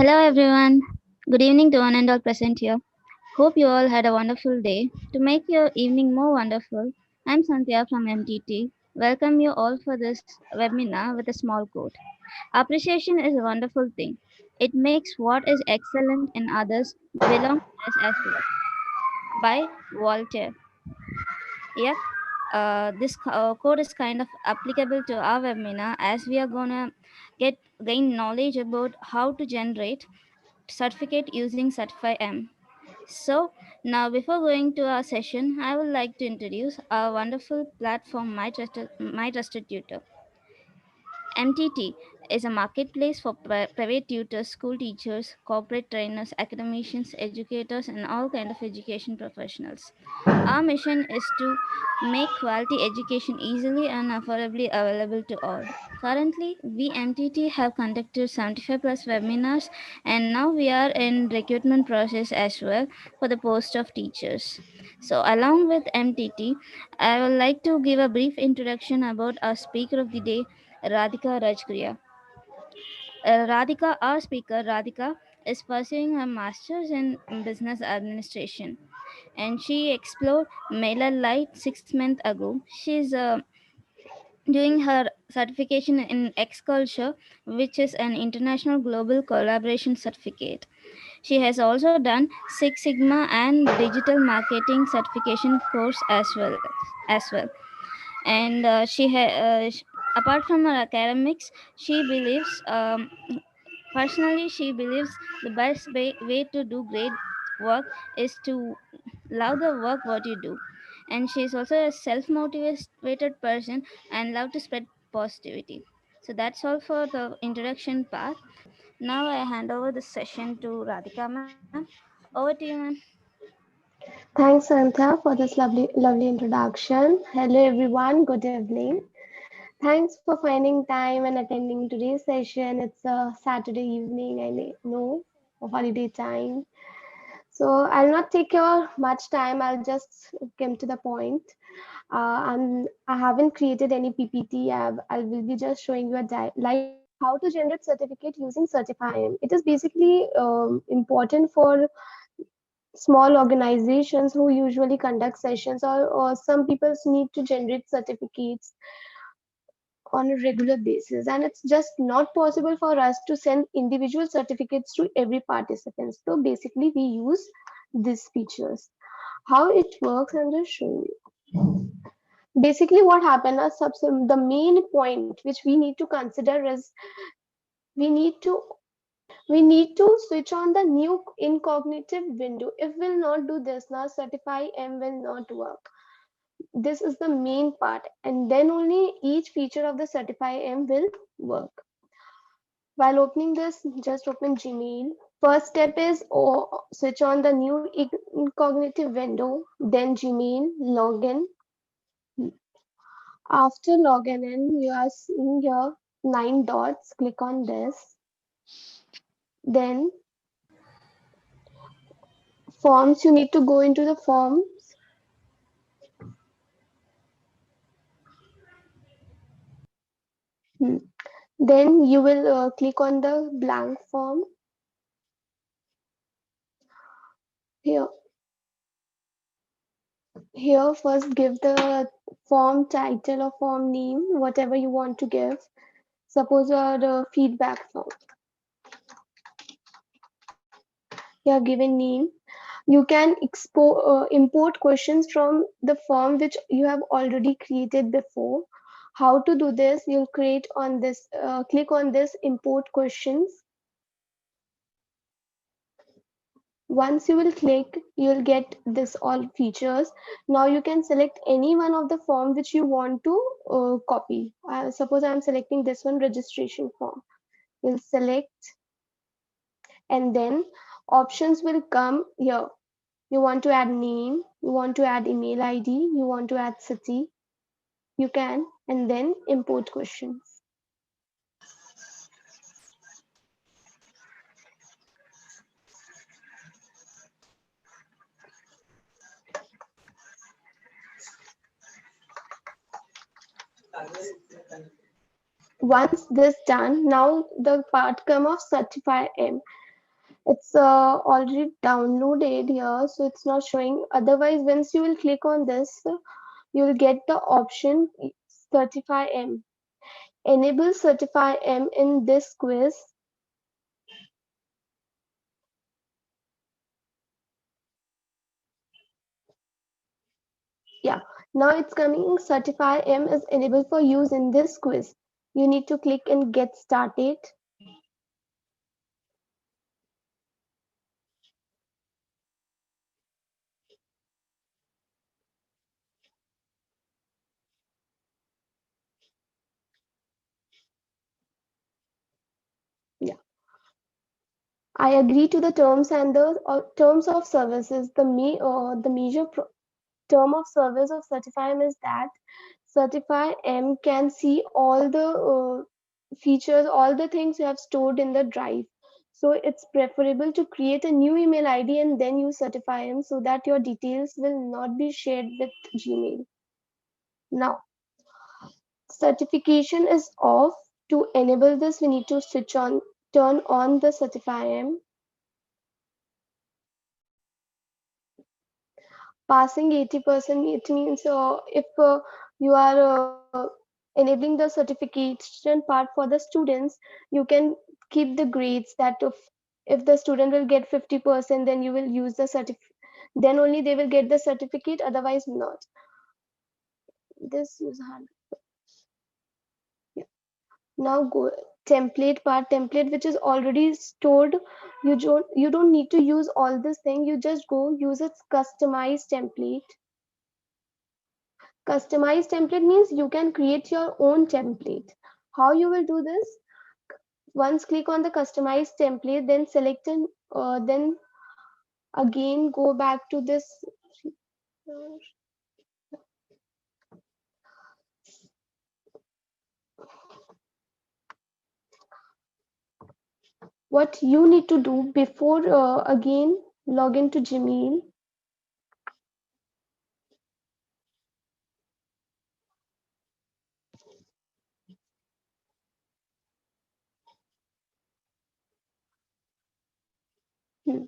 Hello everyone. Good evening to one and all present here. Hope you all had a wonderful day. To make your evening more wonderful, I'm Santhya from MTT. Welcome you all for this webinar with a small quote. Appreciation is a wonderful thing. It makes what is excellent in others belong to us as well. By Voltaire. Yeah, this quote is kind of applicable to our webinar as we are gonna gain knowledge about how to generate certificate using Certify M. So, now before going to our session, I would like to introduce our wonderful platform, My Trusted Tutor. MTT is a marketplace for private tutors, school teachers, corporate trainers, academicians, educators, and all kind of education professionals. Our mission is to make quality education easily and affordably available to all. Currently, we MTT have conducted 75 plus webinars, and now we are in recruitment process as well for the post of teachers. So, along with MTT, I would like to give a brief introduction about our speaker of the day, Radhika Rajgriya. Our speaker, Radhika, is pursuing her master's in business administration, and she explored Mailer Light 6 months ago. She's doing her certification in Xculture, which is an international global collaboration certificate. She has also done Six Sigma and digital marketing certification course as well. And apart from her academics, she believes personally she believes the best way to do great work is to love the work what you do, and she is also a self-motivated person and love to spread positivity. So that's all for the introduction part. Now I hand over the session to Radhika ma'am. Over to you, ma'am. Thanks, Santha, for this lovely introduction. Hello, everyone. Good evening. Thanks for finding time and attending today's session. It's a Saturday evening, I know, a holiday time. So I'll not take your much time. I'll just come to the point. I haven't created any PPT. I will be just showing you a live how to generate certificate using Certify. It is basically important for small organizations who usually conduct sessions, or some people need to generate certificates on a regular basis, and it's just not possible for us to send individual certificates to every participant. So basically we use these features. How it works, I'm just showing you. Basically what happened is the main point which we need to consider is we need to we need to switch on the new incognito window. If we'll not do this now, Certify M will not work. This is the main part, and then only each feature of the Certify M will work. While opening this, just open Gmail. First step is switch on the new incognito window, then Gmail, login. After login in, you are seeing your 9 dots. Click on this. Then forms, you need to go into the forms. Hmm. Then you will click on the blank form here. Here, first give the form title or form name, whatever you want to give. Suppose you are the feedback form. You are given name. You can import questions from the form which you have already created before. How to do this? You'll create on this, click on this import questions. Once you will click, you'll get this all features. Now you can select any one of the form which you want to copy. Suppose I'm selecting this one, registration form. You'll select, and then options will come here. You want to add name, you want to add email ID, you want to add city, you can, and then import questions. Once this done, now the part come of Certify M. It's already downloaded here, so it's not showing. Otherwise, once you will click on this, you will get the option Certify M. Enable Certify M in this quiz. Yeah, now it's coming. Certify M is enabled for use in this quiz. You need to click and get started. Yeah, I agree to the terms and the terms of services. The major term of service of Certify M is that Certify M can see all the features, all the things you have stored in the drive. So it's preferable to create a new email ID and then use Certify M so that your details will not be shared with Gmail. Now, certification is off. To enable this, we need to turn on the Certify M. Passing 80%, it means if you are enabling the certification part for the students, you can keep the grades that if the student will get 50%, then you will use the certificate, then only they will get the certificate, otherwise not. This is hard. Yeah. Now go template part, template which is already stored. You don't need to use all this thing. You just go use its customized template. Customized template means you can create your own template. How you will do this? Once click on the customized template, then select and then again go back to this. What you need to do before again log into Gmail. Hmm.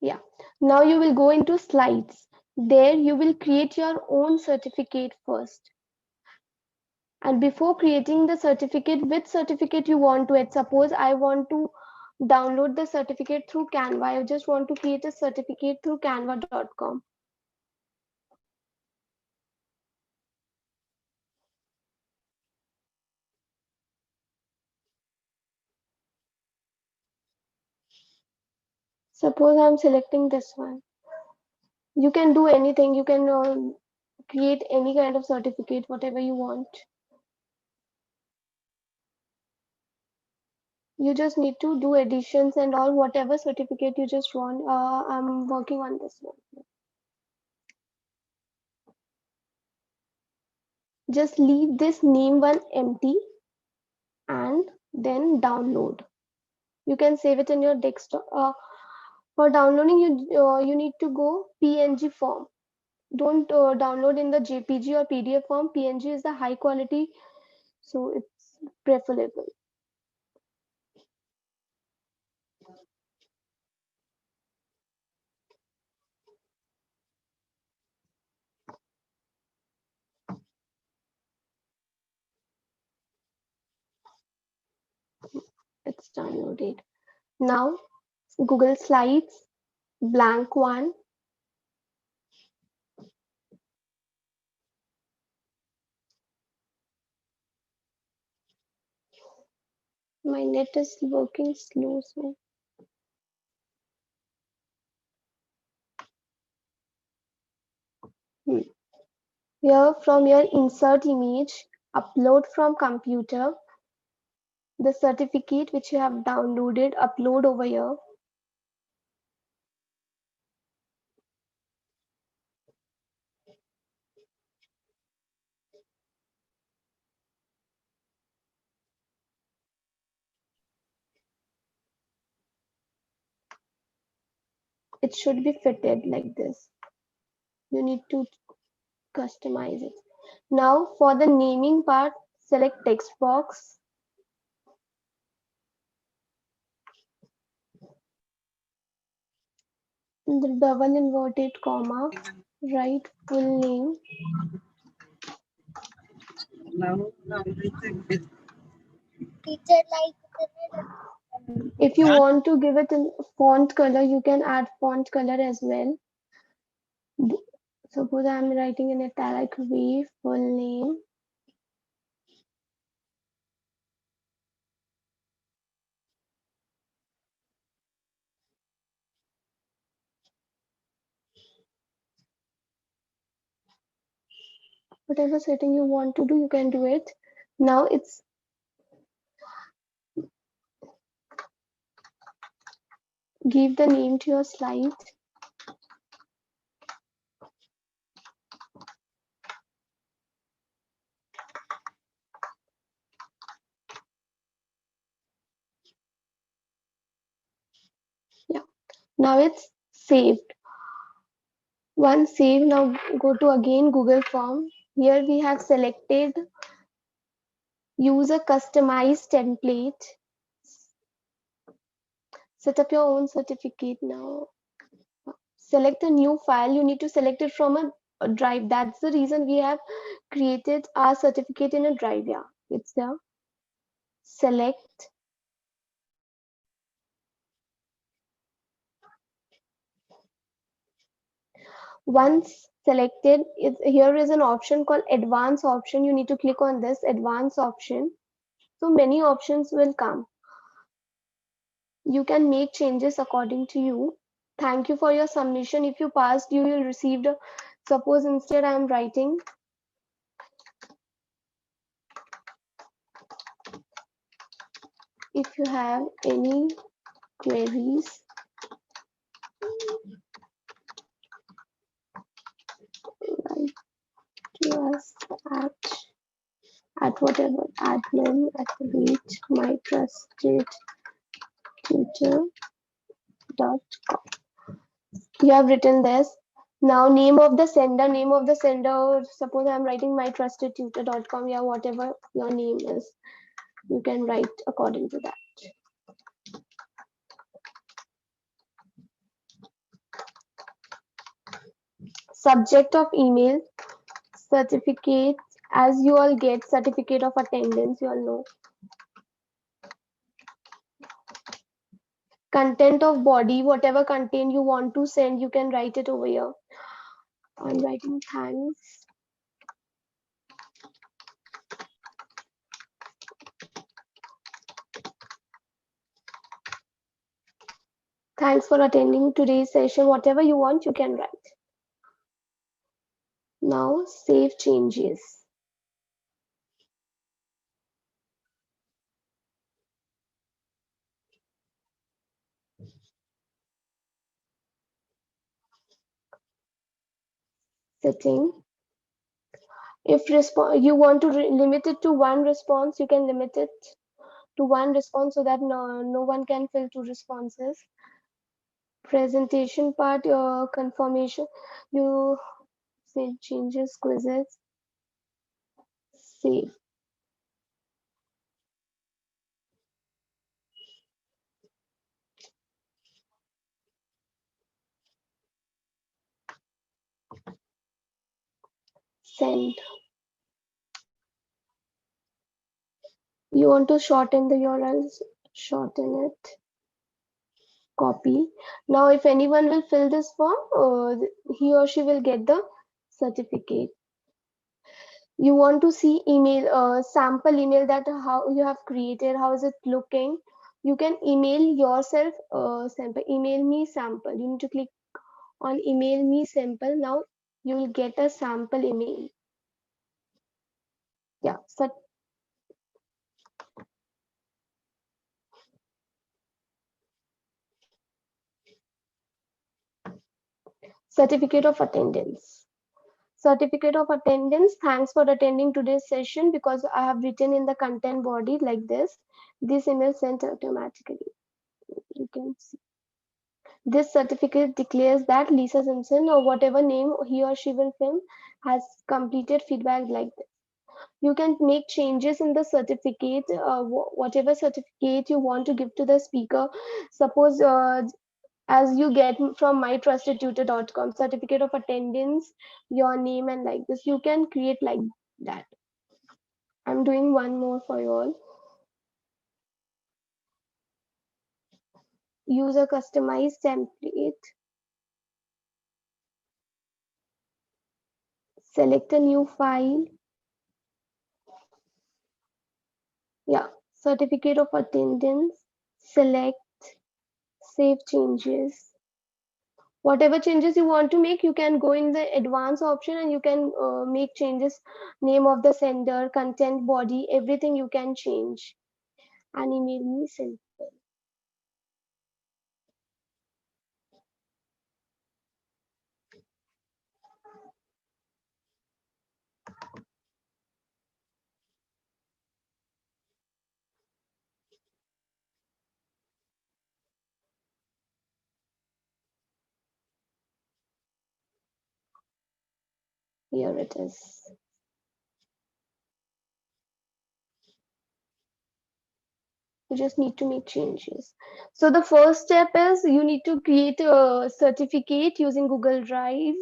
Yeah. Now you will go into slides. There you will create your own certificate first. And before creating the certificate, which certificate you want to add? Suppose I want to download the certificate through Canva. I just want to create a certificate through canva.com. Suppose I'm selecting this one. You can do anything. You can create any kind of certificate, whatever you want. You just need to do additions and all, whatever certificate you just want. I'm working on this one. Just leave this name one empty and then download. You can save it in your desktop. For downloading, you need to go PNG form. Don't download in the JPG or PDF form. PNG is the high quality, so it's preferable. It's downloaded. Now, Google Slides, blank one. My net is working slow, so here from your insert image, upload from computer, the certificate which you have downloaded, upload over here. It should be fitted like this. You need to customize it. Now for the naming part, select text box. The double inverted comma, write full name. If you want to give it a font color, you can add font color as well. Suppose I am writing in italic way, full name. Whatever setting you want to do, you can do it. Now it's give the name to your slide. Yeah. Now it's saved. Once saved, now go to again Google Form. Here we have selected use a customized template. Set up your own certificate now. Select a new file. You need to select it from a drive. That's the reason we have created our certificate in a drive. Yeah, it's there. Select. Once selected, here is an option called advanced option. You need to click on this advanced option. So many options will come. You can make changes according to you. Thank you for your submission. If you passed, you will receive the, suppose instead I am writing if you have any queries, write to us at whatever admin at the rate my trusted tutor.com. You have written this. Now name of the sender, suppose I'm writing my trusted tutor.com. Yeah, whatever your name is, you can write according to that. Subject of email, certificate, as you all get certificate of attendance, you all know. Content of body, whatever content you want to send, you can write it over here. I'm writing thanks. Thanks for attending today's session. Whatever you want, you can write. Now save changes. Setting. If you want to limit it to one response, you can limit it to one response so that no one can fill two responses. Presentation part, your confirmation, you save changes, quizzes, save. Send. You want to shorten the URLs, shorten it. Copy. Now if anyone will fill this form, he or she will get the certificate. You want to see email, sample email that how you have created, how is it looking. You can email yourself sample, email me sample. You need to click on email me sample. Now you will get a sample email. Yeah, so certificate of attendance. Certificate of attendance. Thanks for attending today's session. Because I have written in the content body like this email sent automatically. You can see. This certificate declares that Lisa Simpson, or whatever name he or she will fill, has completed feedback like this. You can make changes in the certificate, whatever certificate you want to give to the speaker. Suppose as you get from mytrustedtutor.com, certificate of attendance, your name and like this, you can create like that. I'm doing one more for you all. Use a customized template. Select a new file. Yeah, certificate of attendance. Select save changes. Whatever changes you want to make, you can go in the advanced option and you can make changes. Name of the sender, content, body, everything you can change. And email me simple. Here it is. You just need to make changes. So the first step is you need to create a certificate using Google Drive,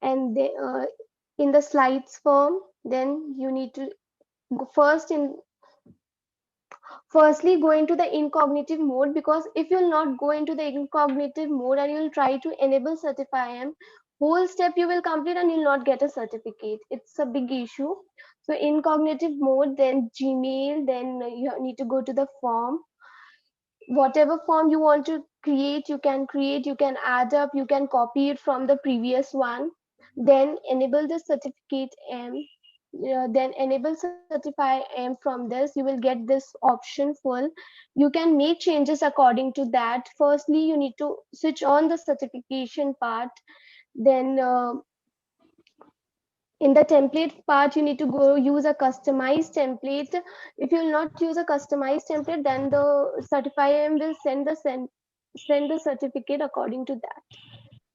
and in the slides form, then you need to firstly go into the incognitive mode, because if you'll not go into the incognitive mode and you'll try to enable certify whole step you will complete and you'll not get a certificate. It's a big issue. So in cognitive mode, then Gmail, then you need to go to the form. Whatever form you want to create, you can add up, you can copy it from the previous one. Then enable the certificate M. Then enable certify M. From this you will get this option full. You can make changes according to that. Firstly, you need to switch on the certification part. Then in the template part, you need to go use a customized template. If you will not use a customized template, then the certifier will send the certificate according to that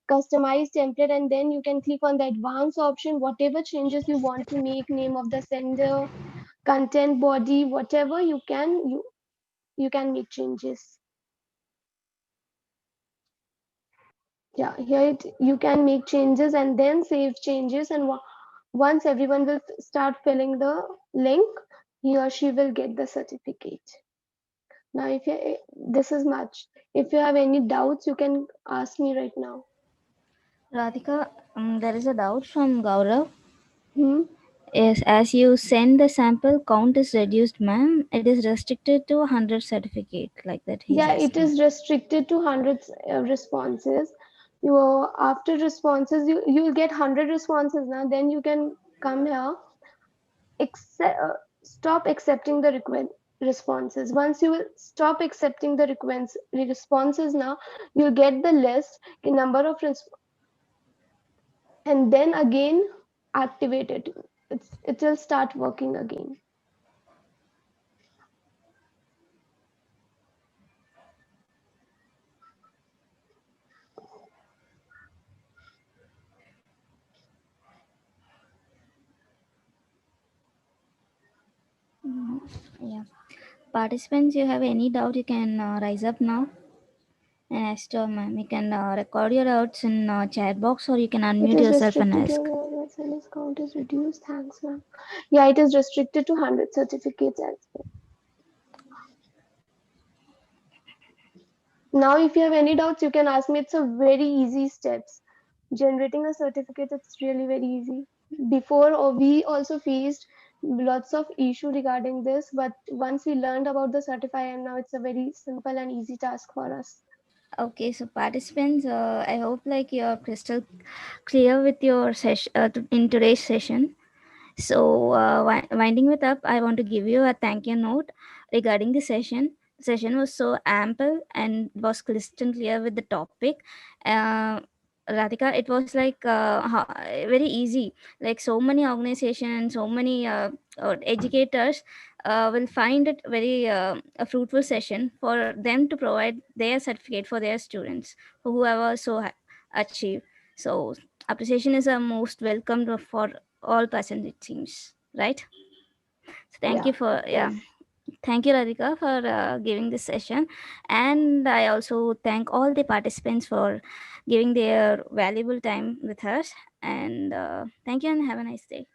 customized template. And then you can click on the advanced option. Whatever changes you want to make, name of the sender, content, body, whatever you can make changes. Yeah, here you can make changes and then save changes. And once everyone will start filling the link, he or she will get the certificate. Now, if you this is much. If you have any doubts, you can ask me right now. Radhika, there is a doubt from Gaurav. Hmm? Yes, as you send the sample, count is reduced, ma'am. It is restricted to 100 certificate, like that he's Yeah, it asking. is restricted to hundreds responses. You after responses, you'll get 100 responses now. Then you can come here, accept, stop accepting the responses. Once you will stop accepting the responses, now you'll get the list, the number of and then again activate it. It will start working again. Yeah. Participants, you have any doubt, you can rise up now and ask your ma'am. You can record your doubts in chat box or you can It unmute is yourself and restricted to ask. your SNS count is reduced. Thanks, ma'am. Yeah, it is restricted to 100 certificates as well. Now, if you have any doubts, you can ask me. It's a very easy steps. Generating a certificate, it's really very easy. Before, we also faced lots of issue regarding this, but once we learned about the certifier, now it's a very simple and easy task for us. Okay, so participants, I hope like you're crystal clear with your session in today's session. So, winding it up, I want to give you a thank you note regarding the session. The session was so ample and was crystal clear with the topic. Uh, Radhika, it was like very easy. Like so many organizations, so many educators will find it very a fruitful session for them to provide their certificate for their students, whoever so achieve. So appreciation is a most welcomed for all present, it seems, right? So thank you Yeah. for, yeah. Yes. Thank you, Radhika, for giving this session. And I also thank all the participants for giving their valuable time with us. And thank you and have a nice day.